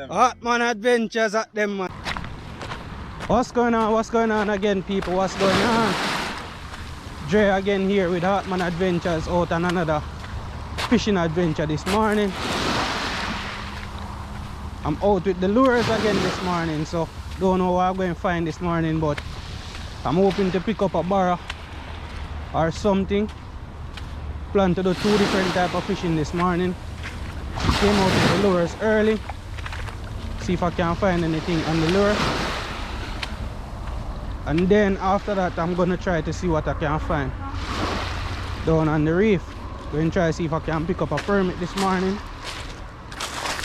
Hartman Adventures at them, man. What's going on? What's going on again, people? What's going on? Dre again here with Hartman Adventures out on another fishing adventure this morning. I'm out with the lures again this morning, so don't know what I'm going to find this morning, but I'm hoping to pick up a barra or something. Plan to do 2 different types of fishing this morning. Came out with the lures early. See if I can find anything on the lure. And then after that, I'm gonna try to see what I can find down on the reef. Going to try to see if I can pick up a permit this morning.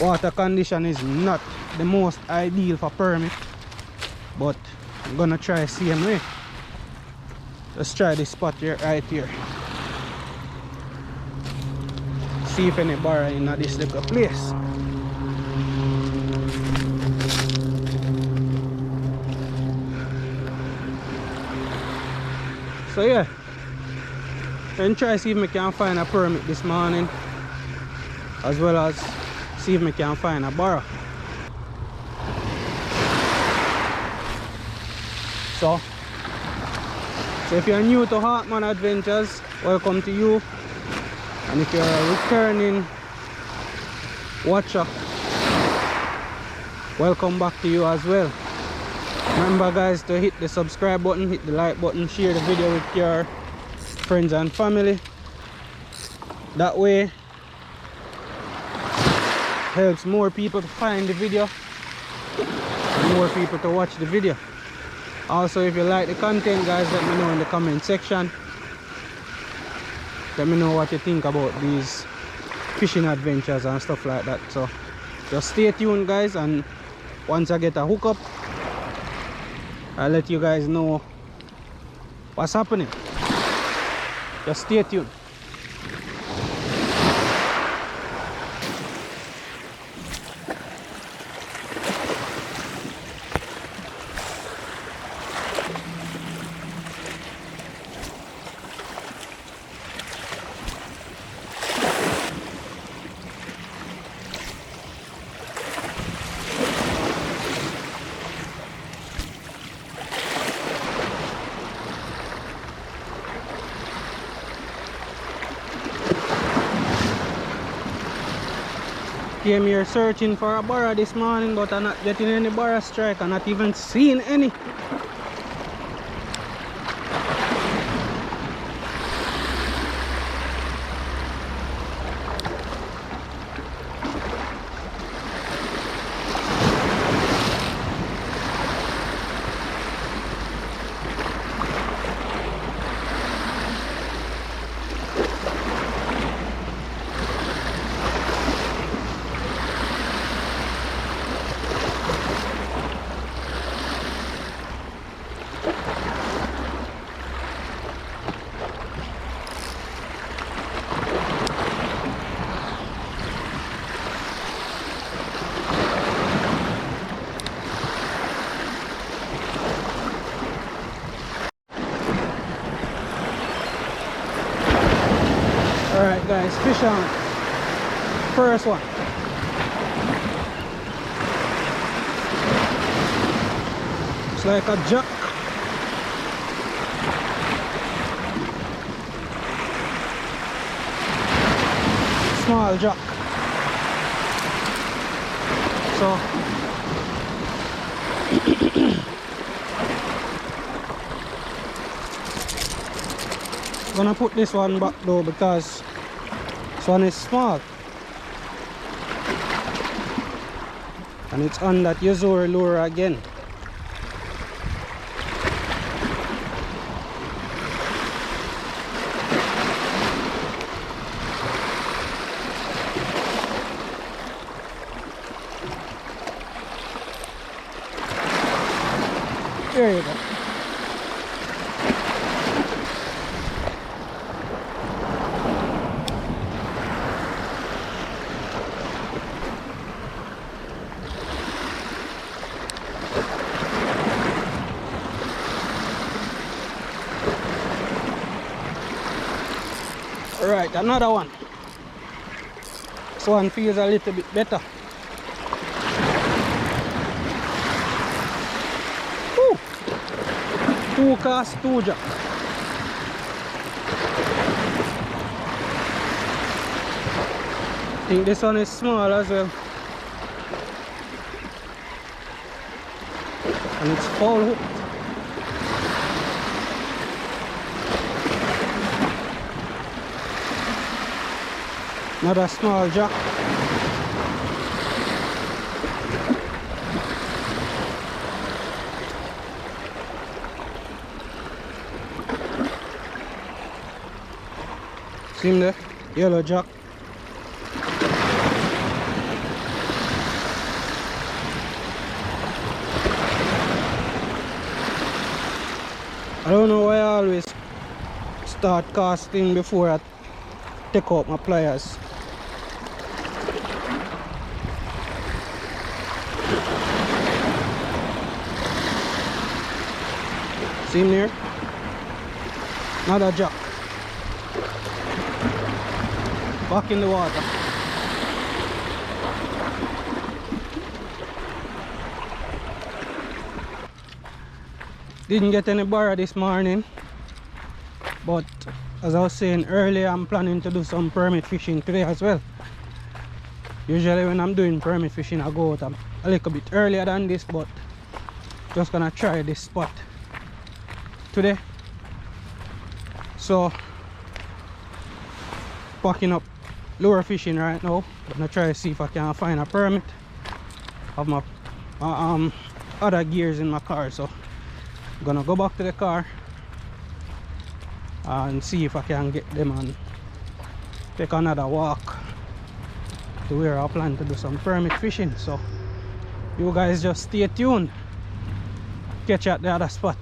Water condition is not the most ideal for permit, but I'm gonna try same way. Let's try this spot here, right here. See if any barra in this little place. So yeah, and try see if I can find a permit this morning, as well as see if I can find a barra. So if you're new to Hartman Adventures, welcome to you. And if you're a returning watcher, welcome back to you as well. Remember guys to hit the subscribe button, hit the like button, share the video with your friends and family. That way helps more people to find the video and more people to watch the video. Also, if you like the content guys, let me know in the comment section. Let me know what you think about these fishing adventures and stuff like that. So just stay tuned guys, and once I get a hookup, I'll let you guys know what's happening. Just stay tuned. Came here searching for a barra this morning, but I'm not getting any barra strike. I'm not even seeing any. Alright guys, fish on. First one. It's like a jack. Small jack. So gonna put this one back though, because this one is small and it's on that Yo-Zuri lure again. There you go. Alright, another one. This one feels a little bit better. 2 cast, 2 jack. I think this one is small as well. And it's full hooked. Another small jack. See him there? Yellow jack. I don't know why I always start casting before I take out my pliers. See him there? Another jack. Back in the water. Didn't get any barra this morning, but as I was saying earlier, I'm planning to do some permit fishing today as well. Usually when I'm doing permit fishing, I go out a little bit earlier than this, but just gonna try this spot today. So packing up lure fishing right now. I'm gonna try to see if I can find a permit of my other gears in my car. So I'm gonna go back to the car and see if I can get them and take another walk to where I plan to do some permit fishing. So you guys just stay tuned. Catch you at the other spot.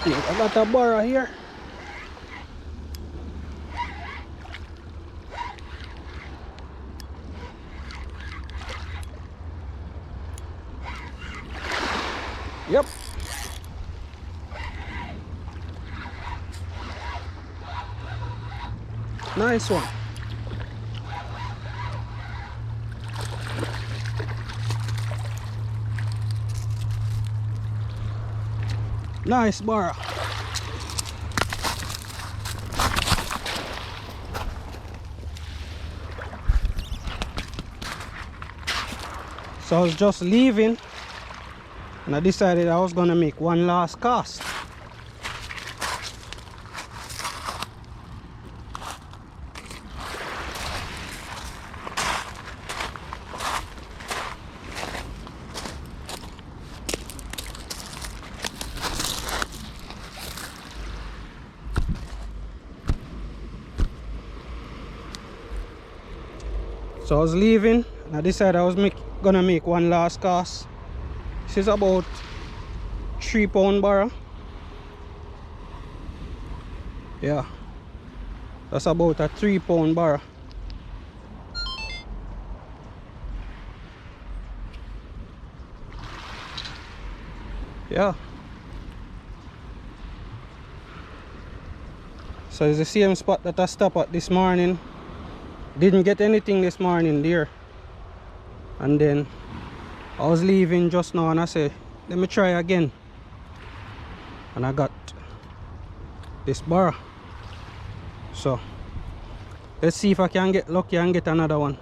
I got a barra here. Yep. Nice one. Nice barra. So I was just leaving and I decided I was gonna make one last cast. So I was leaving and I decided I was gonna make one last cast. This is about 3 pound barra. Yeah, that's about a 3 pound barra. Yeah, so it's the same spot that I stopped at this morning. Didn't get anything this morning there, and then I was leaving just now and I said, let me try again. And I got this barra. So let's see if I can get lucky and get another one.